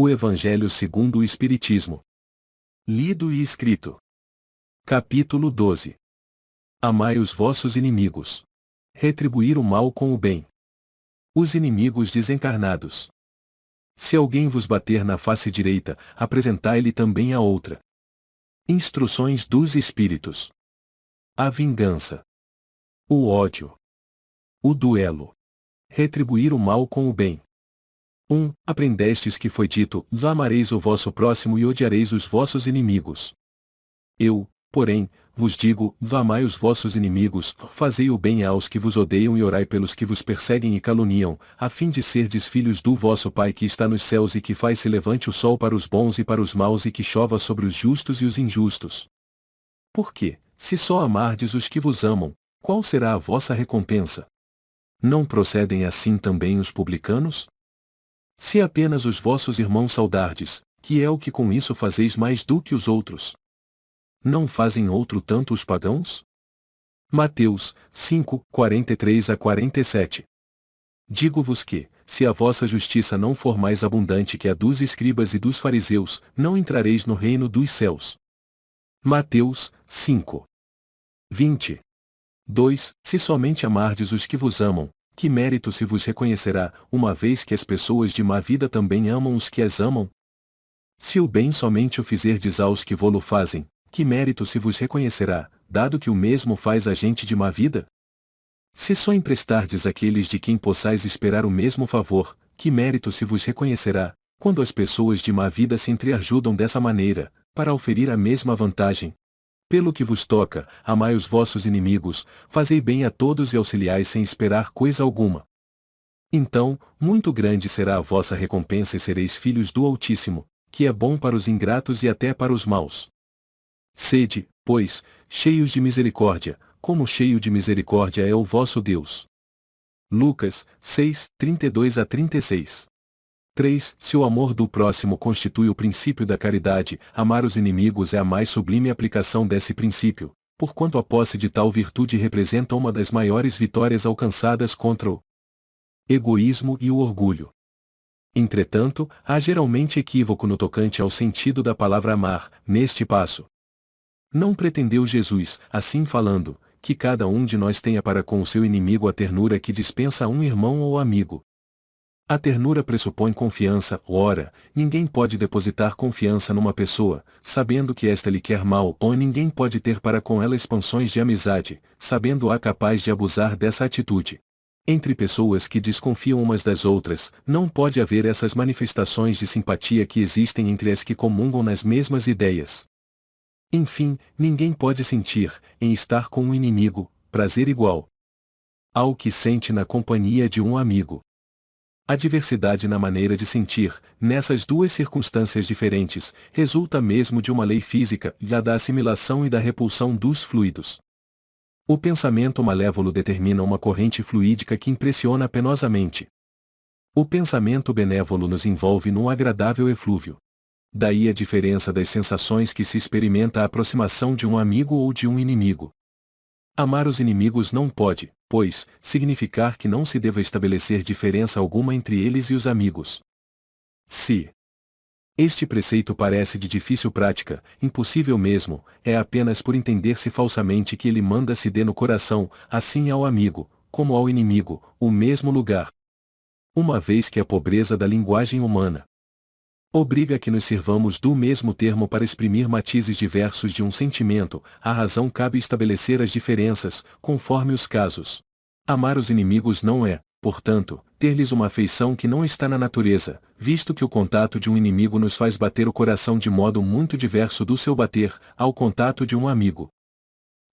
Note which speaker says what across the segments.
Speaker 1: O Evangelho segundo o Espiritismo. Lido e escrito. Capítulo 12. Amai os vossos inimigos. Retribuir o mal com o bem. Os inimigos desencarnados. Se alguém vos bater na face direita, apresentai-lhe também a outra. Instruções dos Espíritos. A vingança. O ódio. O duelo. Retribuir o mal com o bem. 1. Aprendestes que foi dito: amareis o vosso próximo e odiareis os vossos inimigos. Eu, porém, vos digo: amai os vossos inimigos, fazei o bem aos que vos odeiam e orai pelos que vos perseguem e caluniam, a fim de serdes filhos do vosso Pai que está nos céus e que faz se levante o sol para os bons e para os maus e que chova sobre os justos e os injustos. Porque, se só amardes os que vos amam, qual será a vossa recompensa? Não procedem assim também os publicanos? Se apenas os vossos irmãos saudardes, que é o que com isso fazeis mais do que os outros? Não fazem outro tanto os pagãos? Mateus 5, 43-47. Digo-vos que, se a vossa justiça não for mais abundante que a dos escribas e dos fariseus, não entrareis no reino dos céus. Mateus 5, 20. 2. Se somente amardes os que vos amam, que mérito se vos reconhecerá, uma vez que as pessoas de má vida também amam os que as amam? Se o bem somente o fizerdes aos que vô-lo fazem, que mérito se vos reconhecerá, dado que o mesmo faz a gente de má vida? Se só emprestardes àqueles de quem possais esperar o mesmo favor, que mérito se vos reconhecerá, quando as pessoas de má vida se entreajudam dessa maneira, para oferir a mesma vantagem? Pelo que vos toca, amai os vossos inimigos, fazei bem a todos e auxiliai sem esperar coisa alguma. Então, muito grande será a vossa recompensa e sereis filhos do Altíssimo, que é bom para os ingratos e até para os maus. Sede, pois, cheios de misericórdia, como cheio de misericórdia é o vosso Deus. Lucas 6, 32-36. 3. Se o amor do próximo constitui o princípio da caridade, amar os inimigos é a mais sublime aplicação desse princípio, porquanto a posse de tal virtude representa uma das maiores vitórias alcançadas contra o egoísmo e o orgulho. Entretanto, há geralmente equívoco no tocante ao sentido da palavra amar, neste passo. Não pretendeu Jesus, assim falando, que cada um de nós tenha para com o seu inimigo a ternura que dispensa a um irmão ou amigo. A ternura pressupõe confiança, ora, ninguém pode depositar confiança numa pessoa, sabendo que esta lhe quer mal, ou ninguém pode ter para com ela expansões de amizade, sabendo-a capaz de abusar dessa atitude. Entre pessoas que desconfiam umas das outras, não pode haver essas manifestações de simpatia que existem entre as que comungam nas mesmas ideias. Enfim, ninguém pode sentir, em estar com um inimigo, prazer igual ao que sente na companhia de um amigo. A diversidade na maneira de sentir, nessas duas circunstâncias diferentes, resulta mesmo de uma lei física, a da assimilação e da repulsão dos fluidos. O pensamento malévolo determina uma corrente fluídica que impressiona penosamente. O pensamento benévolo nos envolve num agradável eflúvio. Daí a diferença das sensações que se experimenta à aproximação de um amigo ou de um inimigo. Amar os inimigos não pode, pois, significar que não se deva estabelecer diferença alguma entre eles e os amigos. Se este preceito parece de difícil prática, impossível mesmo, é apenas por entender-se falsamente que ele manda se dê no coração, assim ao amigo, como ao inimigo, o mesmo lugar. Uma vez que a pobreza da linguagem humana obriga a que nos sirvamos do mesmo termo para exprimir matizes diversos de um sentimento, a razão cabe estabelecer as diferenças, conforme os casos. Amar os inimigos não é, portanto, ter-lhes uma afeição que não está na natureza, visto que o contato de um inimigo nos faz bater o coração de modo muito diverso do seu bater, ao contato de um amigo.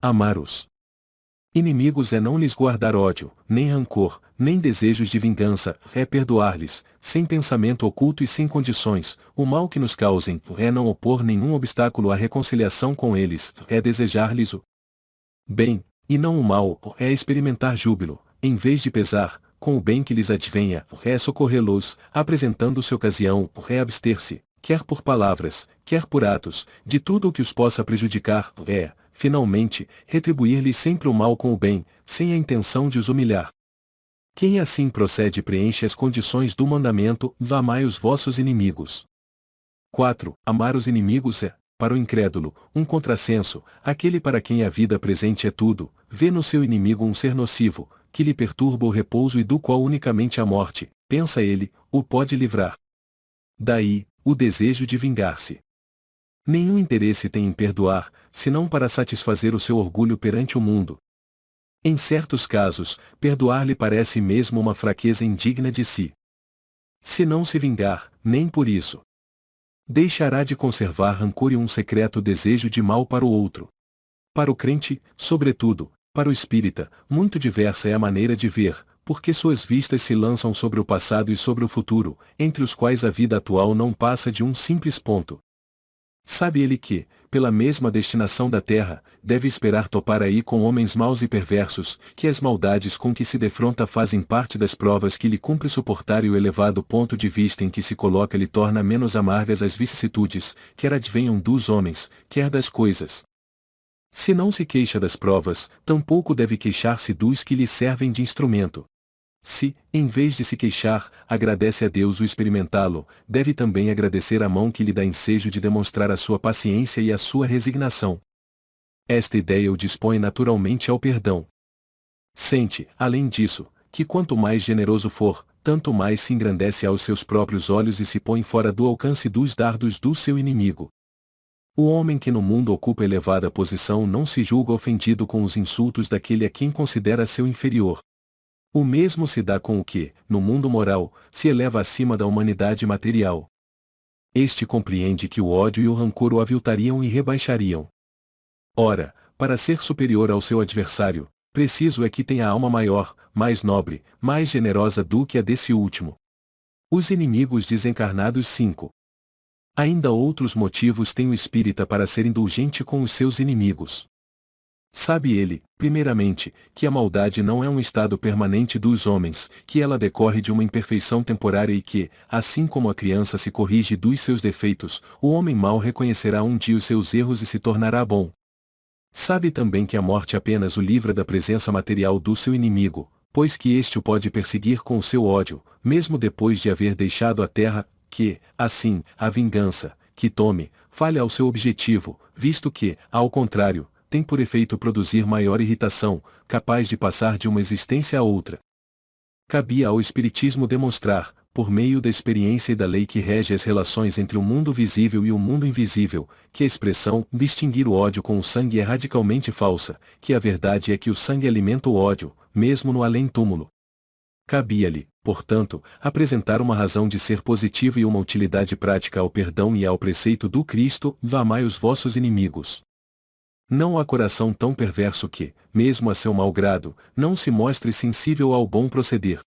Speaker 1: Amar os inimigos é não lhes guardar ódio, nem rancor, nem desejos de vingança, é perdoar-lhes, sem pensamento oculto e sem condições, o mal que nos causem, é não opor nenhum obstáculo à reconciliação com eles, é desejar-lhes o bem, e não o mal, é experimentar júbilo, em vez de pesar, com o bem que lhes advenha, é socorrê-los, apresentando-se ocasião, é abster-se, quer por palavras, quer por atos, de tudo o que os possa prejudicar, é, finalmente, retribuir-lhes sempre o mal com o bem, sem a intenção de os humilhar. Quem assim procede preenche as condições do mandamento: amai os vossos inimigos. 4. Amar os inimigos é, para o incrédulo, um contrassenso, aquele para quem a vida presente é tudo, vê no seu inimigo um ser nocivo, que lhe perturba o repouso e do qual unicamente a morte, pensa ele, o pode livrar. Daí, o desejo de vingar-se. Nenhum interesse tem em perdoar, senão para satisfazer o seu orgulho perante o mundo. Em certos casos, perdoar lhe parece mesmo uma fraqueza indigna de si. Se não se vingar, nem por isso deixará de conservar rancor e um secreto desejo de mal para o outro. Para o crente, sobretudo, para o espírita, muito diversa é a maneira de ver, porque suas vistas se lançam sobre o passado e sobre o futuro, entre os quais a vida atual não passa de um simples ponto. Sabe ele que, pela mesma destinação da terra, deve esperar topar aí com homens maus e perversos, que as maldades com que se defronta fazem parte das provas que lhe cumpre suportar e o elevado ponto de vista em que se coloca lhe torna menos amargas as vicissitudes, quer advenham dos homens, quer das coisas. Se não se queixa das provas, tampouco deve queixar-se dos que lhe servem de instrumento. Se, em vez de se queixar, agradece a Deus o experimentá-lo, deve também agradecer a mão que lhe dá ensejo de demonstrar a sua paciência e a sua resignação. Esta ideia o dispõe naturalmente ao perdão. Sente, além disso, que quanto mais generoso for, tanto mais se engrandece aos seus próprios olhos e se põe fora do alcance dos dardos do seu inimigo. O homem que no mundo ocupa elevada posição não se julga ofendido com os insultos daquele a quem considera seu inferior. O mesmo se dá com o que, no mundo moral, se eleva acima da humanidade material. Este compreende que o ódio e o rancor o aviltariam e rebaixariam. Ora, para ser superior ao seu adversário, preciso é que tenha alma maior, mais nobre, mais generosa do que a desse último. Os inimigos desencarnados 5. Ainda outros motivos tem o espírita para ser indulgente com os seus inimigos. Sabe ele, primeiramente, que a maldade não é um estado permanente dos homens, que ela decorre de uma imperfeição temporária e que, assim como a criança se corrige dos seus defeitos, o homem mau reconhecerá um dia os seus erros e se tornará bom. Sabe também que a morte apenas o livra da presença material do seu inimigo, pois que este o pode perseguir com o seu ódio, mesmo depois de haver deixado a terra, que, assim, a vingança, que tome, falha ao seu objetivo, visto que, ao contrário, tem por efeito produzir maior irritação, capaz de passar de uma existência a outra. Cabia ao Espiritismo demonstrar, por meio da experiência e da lei que rege as relações entre o mundo visível e o mundo invisível, que a expressão distinguir o ódio com o sangue é radicalmente falsa, que a verdade é que o sangue alimenta o ódio, mesmo no além-túmulo. Cabia-lhe, portanto, apresentar uma razão de ser positiva e uma utilidade prática ao perdão e ao preceito do Cristo: amai os vossos inimigos. Não há coração tão perverso que, mesmo a seu mau grado, não se mostre sensível ao bom proceder.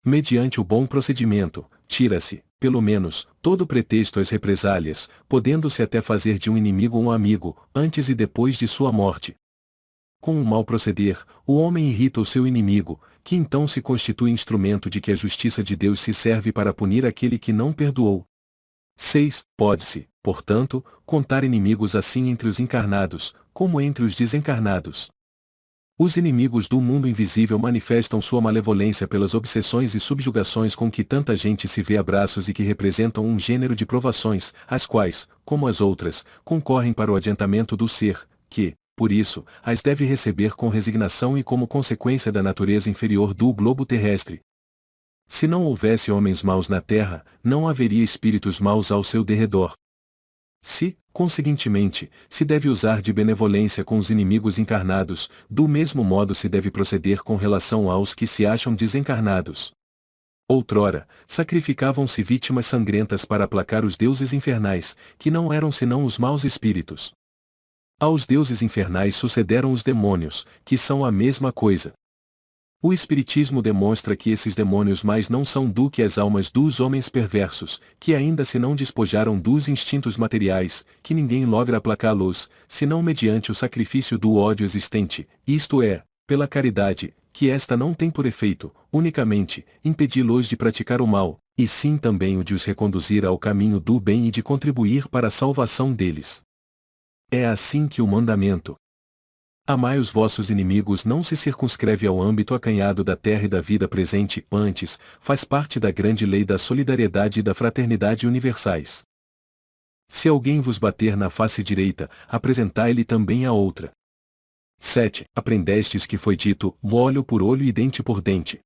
Speaker 1: Mediante o bom procedimento, tira-se, pelo menos, todo pretexto às represálias, podendo-se até fazer de um inimigo um amigo, antes e depois de sua morte. Com o mau proceder, o homem irrita o seu inimigo, que então se constitui instrumento de que a justiça de Deus se serve para punir aquele que não perdoou. 6. Pode-se, portanto, contar inimigos assim entre os encarnados, como entre os desencarnados. Os inimigos do mundo invisível manifestam sua malevolência pelas obsessões e subjugações com que tanta gente se vê a braços e que representam um gênero de provações, as quais, como as outras, concorrem para o adiantamento do ser, que, por isso, as deve receber com resignação e como consequência da natureza inferior do globo terrestre. Se não houvesse homens maus na terra, não haveria espíritos maus ao seu derredor. Se, conseguintemente, se deve usar de benevolência com os inimigos encarnados, do mesmo modo se deve proceder com relação aos que se acham desencarnados. Outrora, sacrificavam-se vítimas sangrentas para aplacar os deuses infernais, que não eram senão os maus espíritos. Aos deuses infernais sucederam os demônios, que são a mesma coisa. O Espiritismo demonstra que esses demônios mais não são do que as almas dos homens perversos, que ainda se não despojaram dos instintos materiais, que ninguém logra aplacá-los, senão mediante o sacrifício do ódio existente, isto é, pela caridade, que esta não tem por efeito, unicamente, impedi-los de praticar o mal, e sim também o de os reconduzir ao caminho do bem e de contribuir para a salvação deles. É assim que o mandamento amai os vossos inimigos não se circunscreve ao âmbito acanhado da terra e da vida presente, antes, faz parte da grande lei da solidariedade e da fraternidade universais. Se alguém vos bater na face direita, apresentai-lhe também a outra. 7. Aprendestes que foi dito, olho por olho e dente por dente.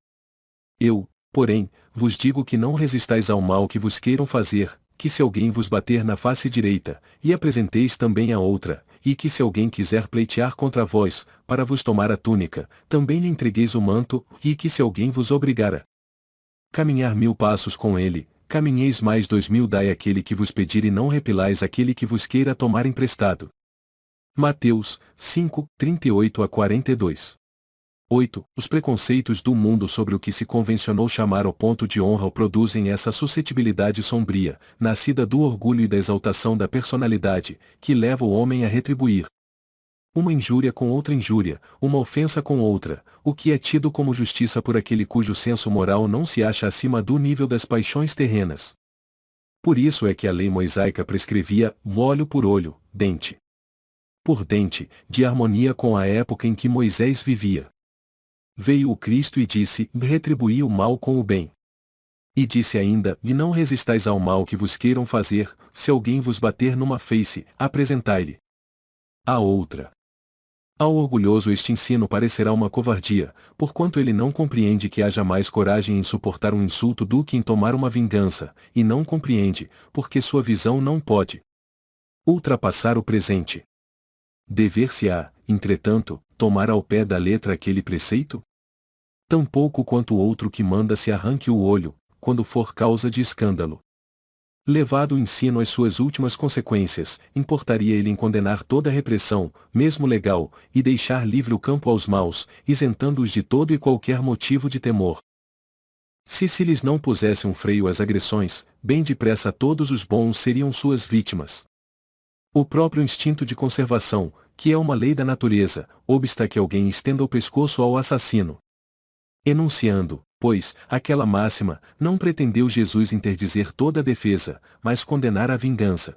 Speaker 1: Eu, porém, vos digo que não resistais ao mal que vos queiram fazer, que se alguém vos bater na face direita, e apresenteis também a outra, e que se alguém quiser pleitear contra vós, para vos tomar a túnica, também lhe entregueis o manto, e que se alguém vos obrigar a caminhar 1000 passos com ele, caminheis mais 2000, dai àquele que vos pedir e não repelais aquele que vos queira tomar emprestado. Mateus 5, 38 a 42. 8. Os preconceitos do mundo sobre o que se convencionou chamar o ponto de honra produzem essa suscetibilidade sombria, nascida do orgulho e da exaltação da personalidade, que leva o homem a retribuir uma injúria com outra injúria, uma ofensa com outra, o que é tido como justiça por aquele cujo senso moral não se acha acima do nível das paixões terrenas. Por isso é que a lei mosaica prescrevia olho por olho, dente por dente, de harmonia com a época em que Moisés vivia. Veio o Cristo e disse, retribuí o mal com o bem. E disse ainda, e não resistais ao mal que vos queiram fazer, se alguém vos bater numa face, apresentai-lhe a outra. Ao orgulhoso este ensino parecerá uma covardia, porquanto ele não compreende que haja mais coragem em suportar um insulto do que em tomar uma vingança, e não compreende, porque sua visão não pode ultrapassar o presente. Dever-se-á, entretanto, tomar ao pé da letra aquele preceito? Tampouco quanto o outro que manda se arranque o olho, quando for causa de escândalo. Levado o ensino às suas últimas consequências, importaria ele em condenar toda a repressão, mesmo legal, e deixar livre o campo aos maus, isentando-os de todo e qualquer motivo de temor. Se lhes não pusesse um freio às agressões, bem depressa todos os bons seriam suas vítimas. O próprio instinto de conservação, que é uma lei da natureza, obsta que alguém estenda o pescoço ao assassino. Enunciando, pois, aquela máxima, não pretendeu Jesus interdizer toda a defesa, mas condenar a vingança.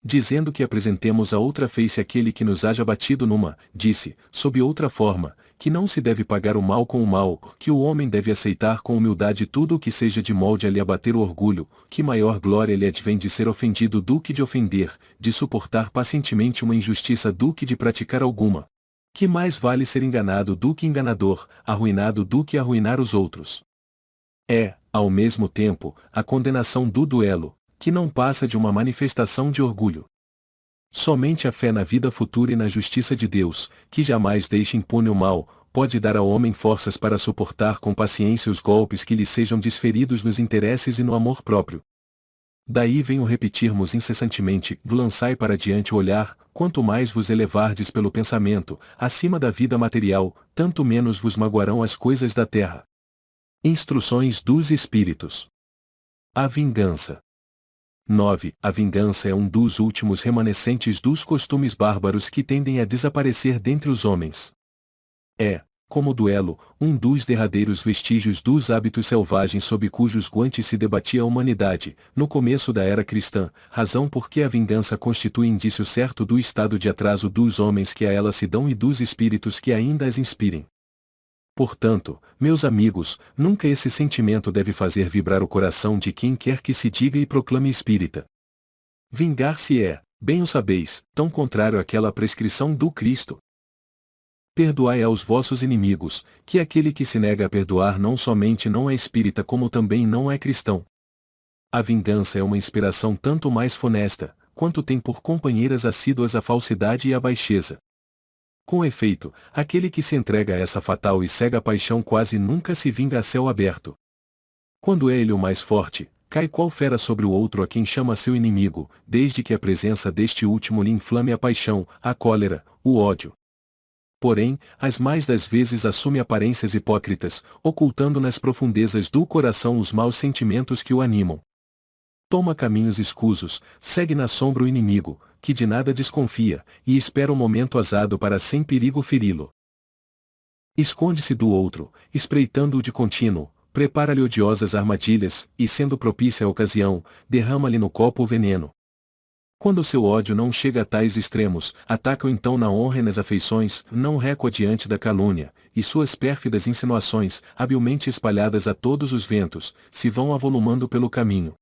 Speaker 1: Dizendo que apresentemos a outra face àquele que nos haja batido numa, disse, sob outra forma, que não se deve pagar o mal com o mal, que o homem deve aceitar com humildade tudo o que seja de molde a lhe abater o orgulho, que maior glória lhe advém de ser ofendido do que de ofender, de suportar pacientemente uma injustiça do que de praticar alguma. Que mais vale ser enganado do que enganador, arruinado do que arruinar os outros. É, ao mesmo tempo, a condenação do duelo, que não passa de uma manifestação de orgulho. Somente a fé na vida futura e na justiça de Deus, que jamais deixa impune o mal, pode dar ao homem forças para suportar com paciência os golpes que lhe sejam desferidos nos interesses e no amor próprio. Daí venho repetirmos incessantemente, lançai para diante o olhar, quanto mais vos elevardes pelo pensamento, acima da vida material, tanto menos vos magoarão as coisas da terra. Instruções dos Espíritos. A vingança. 9. A vingança é um dos últimos remanescentes dos costumes bárbaros que tendem a desaparecer dentre os homens. É, como o duelo, um dos derradeiros vestígios dos hábitos selvagens sob cujos guantes se debatia a humanidade, no começo da era cristã, razão por que a vingança constitui indício certo do estado de atraso dos homens que a ela se dão e dos espíritos que ainda as inspirem. Portanto, meus amigos, nunca esse sentimento deve fazer vibrar o coração de quem quer que se diga e proclame espírita. Vingar-se é, bem o sabeis, tão contrário àquela prescrição do Cristo. Perdoai aos vossos inimigos, que aquele que se nega a perdoar não somente não é espírita como também não é cristão. A vingança é uma inspiração tanto mais funesta, quanto tem por companheiras assíduas a falsidade e a baixeza. Com efeito, aquele que se entrega a essa fatal e cega paixão quase nunca se vinga a céu aberto. Quando é ele o mais forte, cai qual fera sobre o outro a quem chama seu inimigo, desde que a presença deste último lhe inflame a paixão, a cólera, o ódio. Porém, as mais das vezes assume aparências hipócritas, ocultando nas profundezas do coração os maus sentimentos que o animam. Toma caminhos escusos, segue na sombra o inimigo, que de nada desconfia, e espera o momento azado para sem perigo feri-lo. Esconde-se do outro, espreitando-o de contínuo, prepara-lhe odiosas armadilhas, e sendo propícia a ocasião, derrama-lhe no copo o veneno. Quando seu ódio não chega a tais extremos, ataca-o então na honra e nas afeições, não recua diante da calúnia, e suas pérfidas insinuações, habilmente espalhadas a todos os ventos, se vão avolumando pelo caminho.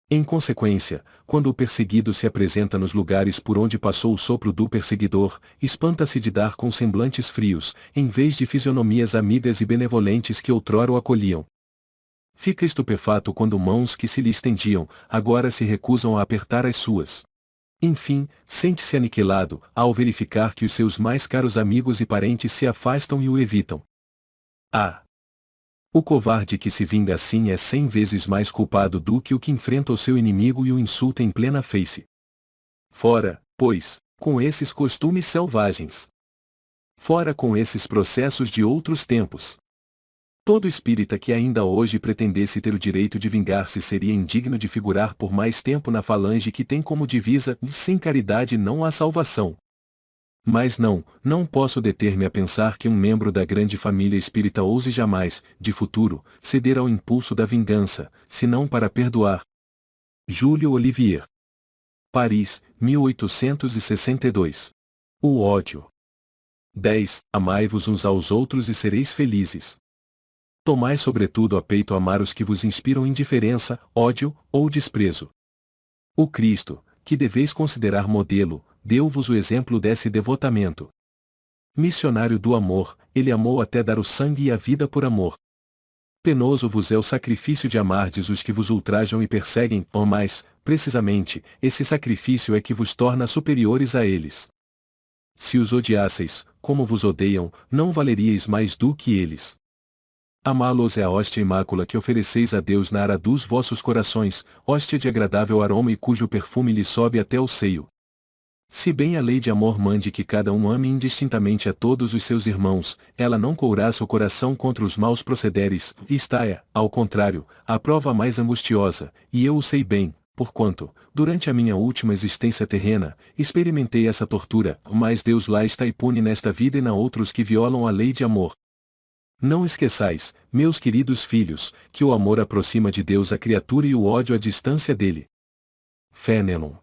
Speaker 1: Em consequência, quando o perseguido se apresenta nos lugares por onde passou o sopro do perseguidor, espanta-se de dar com semblantes frios, em vez de fisionomias amigas e benevolentes que outrora o acolhiam. Fica estupefato quando mãos que se lhe estendiam, agora se recusam a apertar as suas. Enfim, sente-se aniquilado, ao verificar que os seus mais caros amigos e parentes se afastam e o evitam. Ah! O covarde que se vinga assim é 100 vezes mais culpado do que o que enfrenta o seu inimigo e o insulta em plena face. Fora, pois, com esses costumes selvagens. Fora com esses processos de outros tempos. Todo espírita que ainda hoje pretendesse ter o direito de vingar-se seria indigno de figurar por mais tempo na falange que tem como divisa: sem caridade não há salvação. Mas não posso deter-me a pensar que um membro da grande família espírita ouse jamais, de futuro, ceder ao impulso da vingança, senão para perdoar. Júlio Olivier. Paris, 1862. O ódio. 10. Amai-vos uns aos outros e sereis felizes. Tomai sobretudo a peito amar os que vos inspiram indiferença, ódio, ou desprezo. O Cristo, que deveis considerar modelo, deu-vos o exemplo desse devotamento. Missionário do amor, ele amou até dar o sangue e a vida por amor. Penoso vos é o sacrifício de amardes os que vos ultrajam e perseguem, ou mais, precisamente, esse sacrifício é que vos torna superiores a eles. Se os odiasseis, como vos odeiam, não valeríeis mais do que eles. Amá-los é a hóstia imácula que ofereceis a Deus na ara dos vossos corações, hóstia de agradável aroma e cujo perfume lhe sobe até o seio. Se bem a lei de amor mande que cada um ame indistintamente a todos os seus irmãos, ela não couraça o coração contra os maus procederes, e ao contrário, a prova mais angustiosa, e eu o sei bem, porquanto, durante a minha última existência terrena, experimentei essa tortura, mas Deus lá está e pune nesta vida e na outra os que violam a lei de amor. Não esqueçais, meus queridos filhos, que o amor aproxima de Deus a criatura e o ódio a distância dele. Fénelon.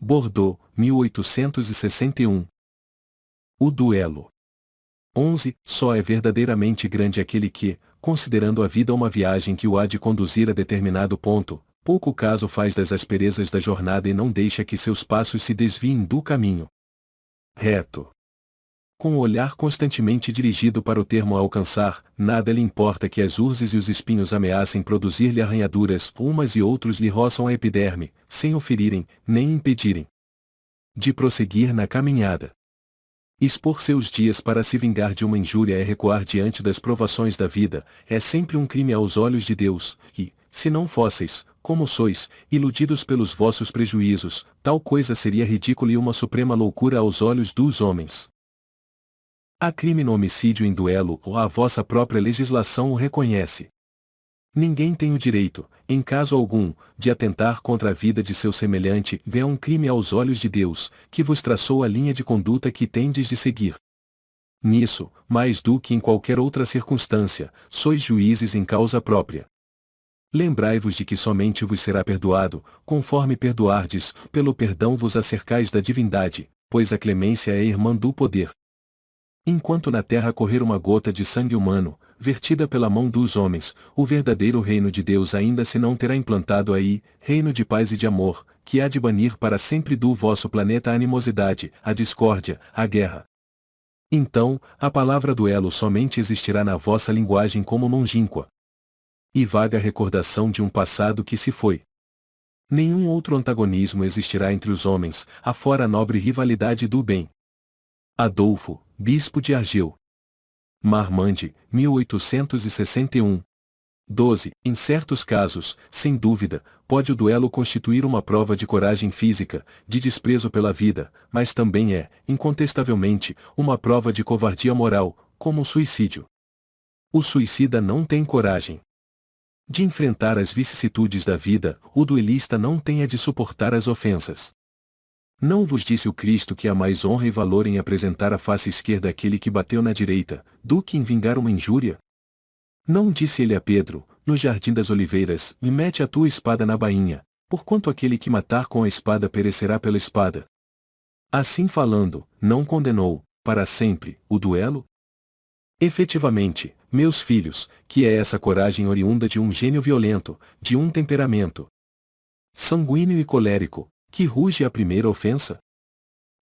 Speaker 1: Bordeaux, 1861. O duelo. 11. Só é verdadeiramente grande aquele que, considerando a vida uma viagem que o há de conduzir a determinado ponto, pouco caso faz das asperezas da jornada e não deixa que seus passos se desviem do caminho reto. Com o olhar constantemente dirigido para o termo a alcançar, nada lhe importa que as urzes e os espinhos ameacem produzir-lhe arranhaduras, umas e outros lhe roçam a epiderme, sem o ferirem, nem impedirem de prosseguir na caminhada. Expor seus dias para se vingar de uma injúria é recuar diante das provações da vida, é sempre um crime aos olhos de Deus, e, se não fosseis, como sois, iludidos pelos vossos prejuízos, tal coisa seria ridícula e uma suprema loucura aos olhos dos homens. Há crime no homicídio em duelo, ou a vossa própria legislação o reconhece. Ninguém tem o direito, em caso algum, de atentar contra a vida de seu semelhante, é um crime aos olhos de Deus, que vos traçou a linha de conduta que tendes de seguir. Nisso, mais do que em qualquer outra circunstância, sois juízes em causa própria. Lembrai-vos de que somente vos será perdoado, conforme perdoardes, pelo perdão vos acercais da divindade, pois a clemência é irmã do poder. Enquanto na terra correr uma gota de sangue humano, vertida pela mão dos homens, o verdadeiro reino de Deus ainda se não terá implantado aí, reino de paz e de amor, que há de banir para sempre do vosso planeta a animosidade, a discórdia, a guerra. Então, a palavra duelo somente existirá na vossa linguagem como longínqua e vaga recordação de um passado que se foi. Nenhum outro antagonismo existirá entre os homens, afora a nobre rivalidade do bem. Adolfo, Bispo de Argel. Marmande, 1861. 12. Em certos casos, sem dúvida, pode o duelo constituir uma prova de coragem física, de desprezo pela vida, mas também é, incontestavelmente, uma prova de covardia moral, como o suicídio. O suicida não tem coragem de enfrentar as vicissitudes da vida, o duelista não tem a de suportar as ofensas. Não vos disse o Cristo que há mais honra e valor em apresentar a face esquerda àquele que bateu na direita, do que em vingar uma injúria? Não disse ele a Pedro, no jardim das oliveiras, e mete a tua espada na bainha, porquanto aquele que matar com a espada perecerá pela espada. Assim falando, não condenou, para sempre, o duelo? Efetivamente, meus filhos, que é essa coragem oriunda de um gênio violento, de um temperamento Sanguíneo e colérico, que ruge à primeira ofensa?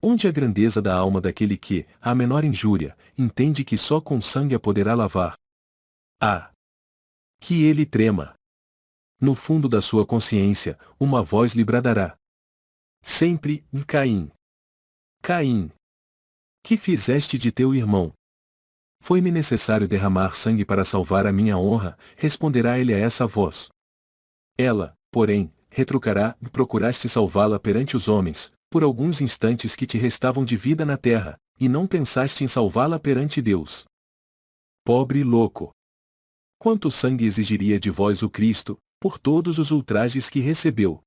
Speaker 1: Onde a grandeza da alma daquele que, à menor injúria, entende que só com sangue a poderá lavar? Ah! Que ele trema! No fundo da sua consciência, uma voz lhe bradará. Sempre, Caim! Caim! Que fizeste de teu irmão? Foi-me necessário derramar sangue para salvar a minha honra, responderá ele a essa voz. Ela, porém, retrucará, procuraste salvá-la perante os homens, por alguns instantes que te restavam de vida na terra, e não pensaste em salvá-la perante Deus. Pobre louco! Quanto sangue exigiria de vós o Cristo, por todos os ultrajes que recebeu?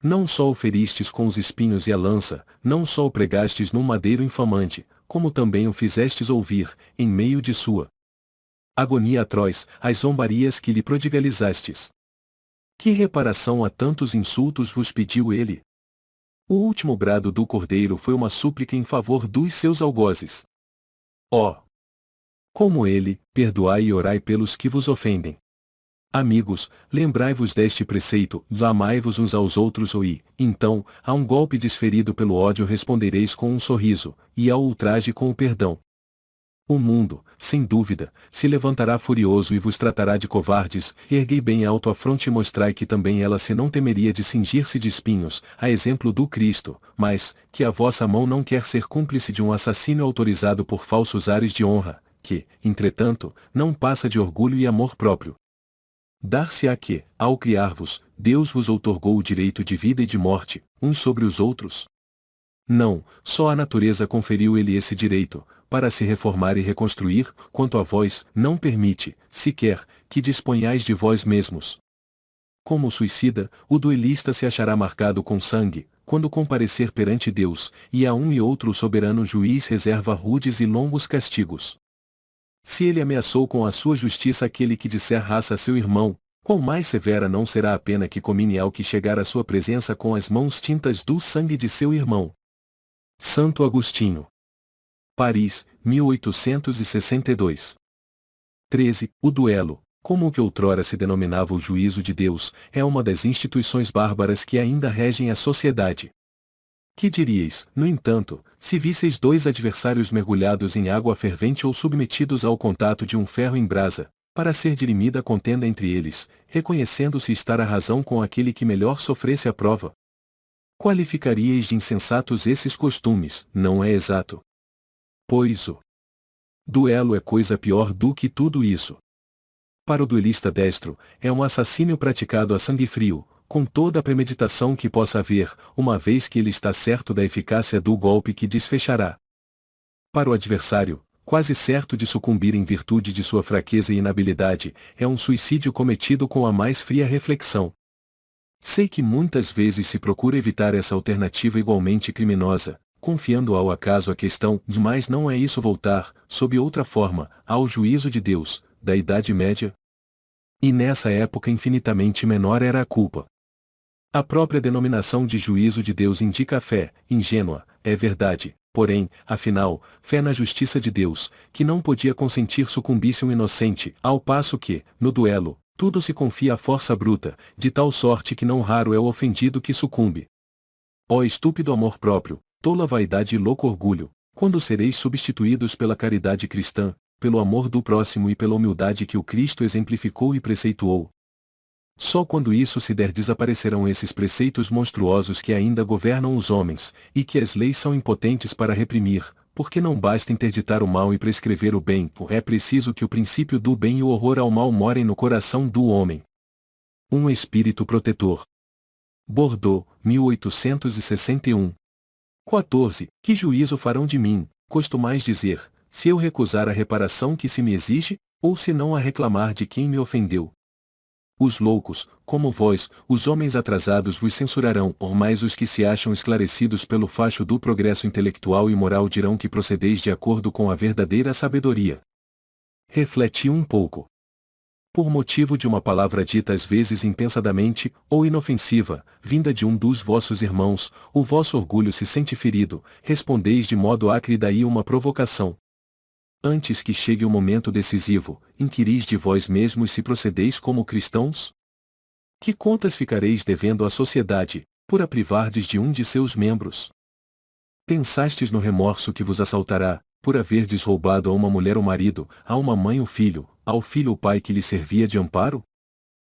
Speaker 1: Não só o feristes com os espinhos e a lança, não só o pregastes num madeiro infamante, como também o fizestes ouvir, em meio de sua agonia atroz, as zombarias que lhe prodigalizastes. Que reparação a tantos insultos vos pediu ele? O último brado do cordeiro foi uma súplica em favor dos seus algozes. Ó! Como ele, perdoai e orai pelos que vos ofendem. Amigos, lembrai-vos deste preceito, amai-vos uns aos outros e, então, a um golpe desferido pelo ódio respondereis com um sorriso, e ao ultraje com o perdão. O mundo, sem dúvida, se levantará furioso e vos tratará de covardes, erguei bem alto a fronte e mostrai que também ela se não temeria de cingir-se de espinhos, a exemplo do Cristo, mas, que a vossa mão não quer ser cúmplice de um assassínio autorizado por falsos ares de honra, que, entretanto, não passa de orgulho e amor próprio. Dar-se-á que, ao criar-vos, Deus vos outorgou o direito de vida e de morte, uns sobre os outros? Não, só a natureza conferiu ele esse direito, para se reformar e reconstruir, quanto a vós, não permite, sequer, que disponhais de vós mesmos. Como o suicida, o duelista se achará marcado com sangue, quando comparecer perante Deus, e a um e outro o soberano juiz reserva rudes e longos castigos. Se ele ameaçou com a sua justiça aquele que disser raça a seu irmão, quão mais severa não será a pena que comine ao que chegar à sua presença com as mãos tintas do sangue de seu irmão. Santo Agostinho. Paris, 1862. 13. O duelo, como o que outrora se denominava o juízo de Deus, é uma das instituições bárbaras que ainda regem a sociedade. Que diríeis, no entanto, se visseis dois adversários mergulhados em água fervente ou submetidos ao contato de um ferro em brasa, para ser dirimida a contenda entre eles, reconhecendo-se estar a razão com aquele que melhor sofresse a prova? Qualificaríeis de insensatos esses costumes, não é exato? Pois o duelo é coisa pior do que tudo isso. Para o duelista destro, é um assassínio praticado a sangue frio, com toda a premeditação que possa haver, uma vez que ele está certo da eficácia do golpe que desfechará. Para o adversário, quase certo de sucumbir em virtude de sua fraqueza e inabilidade, é um suicídio cometido com a mais fria reflexão. Sei que muitas vezes se procura evitar essa alternativa igualmente criminosa, confiando ao acaso a questão, mas não é isso voltar, sob outra forma, ao juízo de Deus, da Idade Média? E nessa época infinitamente menor era a culpa. A própria denominação de juízo de Deus indica a fé, ingênua, é verdade, porém, afinal, fé na justiça de Deus, que não podia consentir sucumbisse um inocente, ao passo que, no duelo, tudo se confia à força bruta, de tal sorte que não raro é o ofendido que sucumbe. Ó estúpido amor próprio, tola vaidade e louco orgulho, quando sereis substituídos pela caridade cristã, pelo amor do próximo e pela humildade que o Cristo exemplificou e preceituou? Só quando isso se der desaparecerão esses preceitos monstruosos que ainda governam os homens, e que as leis são impotentes para reprimir, porque não basta interditar o mal e prescrever o bem, é preciso que o princípio do bem e o horror ao mal morem no coração do homem. Um espírito protetor. Bordeaux, 1861. 14. Que juízo farão de mim, costumais dizer, se eu recusar a reparação que se me exige, ou se não a reclamar de quem me ofendeu? Os loucos, como vós, os homens atrasados vos censurarão, ou mais os que se acham esclarecidos pelo facho do progresso intelectual e moral dirão que procedeis de acordo com a verdadeira sabedoria. Refleti um pouco. Por motivo de uma palavra dita às vezes impensadamente, ou inofensiva, vinda de um dos vossos irmãos, o vosso orgulho se sente ferido, respondeis de modo acre e daí uma provocação. Antes que chegue o momento decisivo, inquiris de vós mesmos se procedeis como cristãos? Que contas ficareis devendo à sociedade, por a privardes de um de seus membros? Pensastes no remorso que vos assaltará, por haverdes roubado a uma mulher o marido, a uma mãe o filho, ao filho o pai que lhe servia de amparo?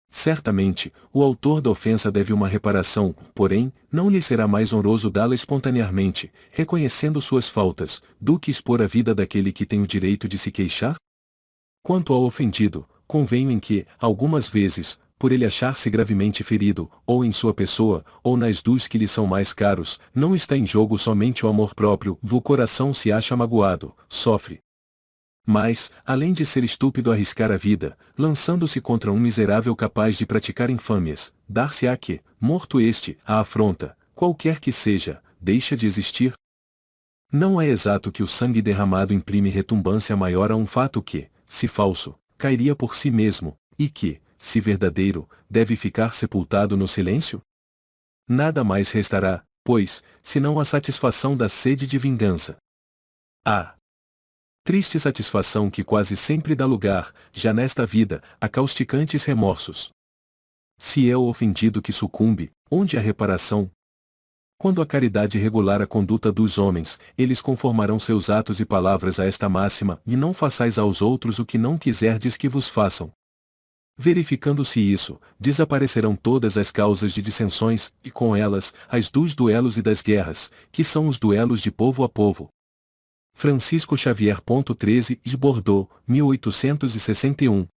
Speaker 1: Certamente, o autor da ofensa deve uma reparação, porém, não lhe será mais honroso dá-la espontaneamente, reconhecendo suas faltas, do que expor a vida daquele que tem o direito de se queixar? Quanto ao ofendido, convenho em que, algumas vezes, por ele achar-se gravemente ferido, ou em sua pessoa, ou nas dos que lhe são mais caros, não está em jogo somente o amor próprio, o coração se acha magoado, sofre. Mas, além de ser estúpido arriscar a vida, lançando-se contra um miserável capaz de praticar infâmias, dar-se-á que, morto este, a afronta, qualquer que seja, deixa de existir? Não é exato que o sangue derramado imprime retumbância maior a um fato que, se falso, cairia por si mesmo, e que, se verdadeiro, deve ficar sepultado no silêncio? Nada mais restará, pois, senão a satisfação da sede de vingança. A triste satisfação que quase sempre dá lugar, já nesta vida, a causticantes remorsos. Se é o ofendido que sucumbe, onde a reparação? Quando a caridade regular a conduta dos homens, eles conformarão seus atos e palavras a esta máxima, e não façais aos outros o que não quiserdes que vos façam. Verificando-se isso, desaparecerão todas as causas de dissensões, e com elas, as dos duelos e das guerras, que são os duelos de povo a povo. Francisco Xavier. 13, de Bordeaux, 1861.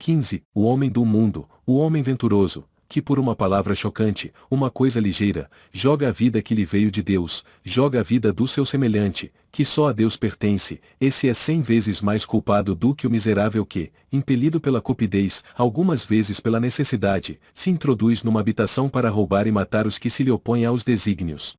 Speaker 1: 15. O homem do mundo, o homem venturoso, que por uma palavra chocante, uma coisa ligeira, joga a vida que lhe veio de Deus, joga a vida do seu semelhante, que só a Deus pertence, esse é 100 vezes mais culpado do que o miserável que, impelido pela cupidez, algumas vezes pela necessidade, se introduz numa habitação para roubar e matar os que se lhe opõem aos desígnios.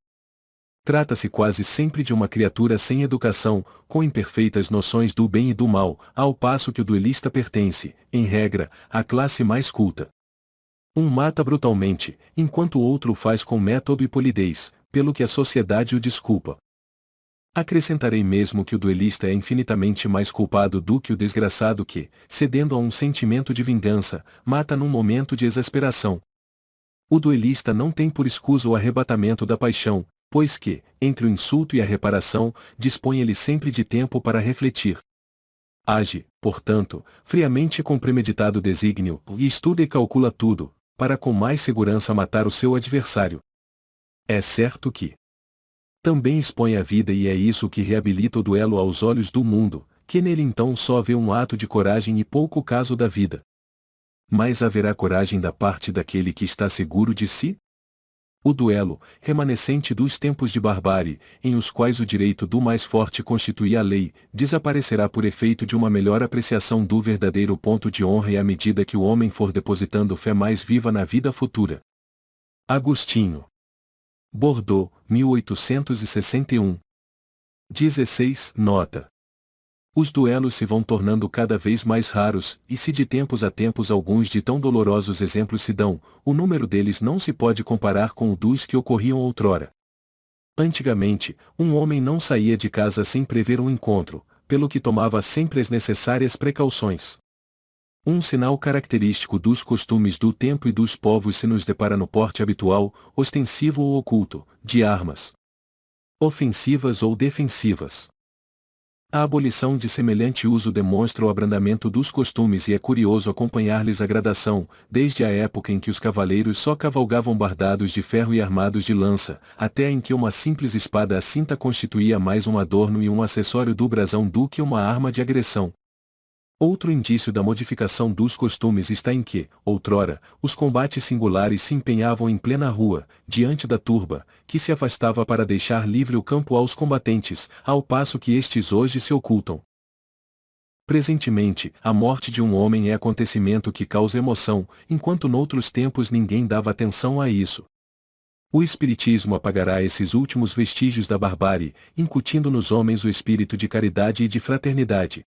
Speaker 1: Trata-se quase sempre de uma criatura sem educação, com imperfeitas noções do bem e do mal, ao passo que o duelista pertence, em regra, à classe mais culta. Um mata brutalmente, enquanto o outro o faz com método e polidez, pelo que a sociedade o desculpa. Acrescentarei mesmo que o duelista é infinitamente mais culpado do que o desgraçado que, cedendo a um sentimento de vingança, mata num momento de exasperação. O duelista não tem por escuso o arrebatamento da paixão, pois que, entre o insulto e a reparação, dispõe ele sempre de tempo para refletir. Age, portanto, friamente com premeditado desígnio, e estuda e calcula tudo, para com mais segurança matar o seu adversário. É certo que também expõe a vida e é isso que reabilita o duelo aos olhos do mundo, que nele então só vê um ato de coragem e pouco caso da vida. Mas haverá coragem da parte daquele que está seguro de si? O duelo, remanescente dos tempos de barbárie, em os quais o direito do mais forte constituía a lei, desaparecerá por efeito de uma melhor apreciação do verdadeiro ponto de honra e à medida que o homem for depositando fé mais viva na vida futura. Agostinho. Bordeaux, 1861. 16. Nota. Os duelos se vão tornando cada vez mais raros, e se de tempos a tempos alguns de tão dolorosos exemplos se dão, o número deles não se pode comparar com o dos que ocorriam outrora. Antigamente, um homem não saía de casa sem prever um encontro, pelo que tomava sempre as necessárias precauções. Um sinal característico dos costumes do tempo e dos povos se nos depara no porte habitual, ostensivo ou oculto, de armas ofensivas ou defensivas. A abolição de semelhante uso demonstra o abrandamento dos costumes e é curioso acompanhar-lhes a gradação, desde a época em que os cavaleiros só cavalgavam bardados de ferro e armados de lança, até a em que uma simples espada à cinta constituía mais um adorno e um acessório do brasão do que uma arma de agressão. Outro indício da modificação dos costumes está em que, outrora, os combates singulares se empenhavam em plena rua, diante da turba, que se afastava para deixar livre o campo aos combatentes, ao passo que estes hoje se ocultam. Presentemente, a morte de um homem é acontecimento que causa emoção, enquanto noutros tempos ninguém dava atenção a isso. O Espiritismo apagará esses últimos vestígios da barbárie, incutindo nos homens o espírito de caridade e de fraternidade.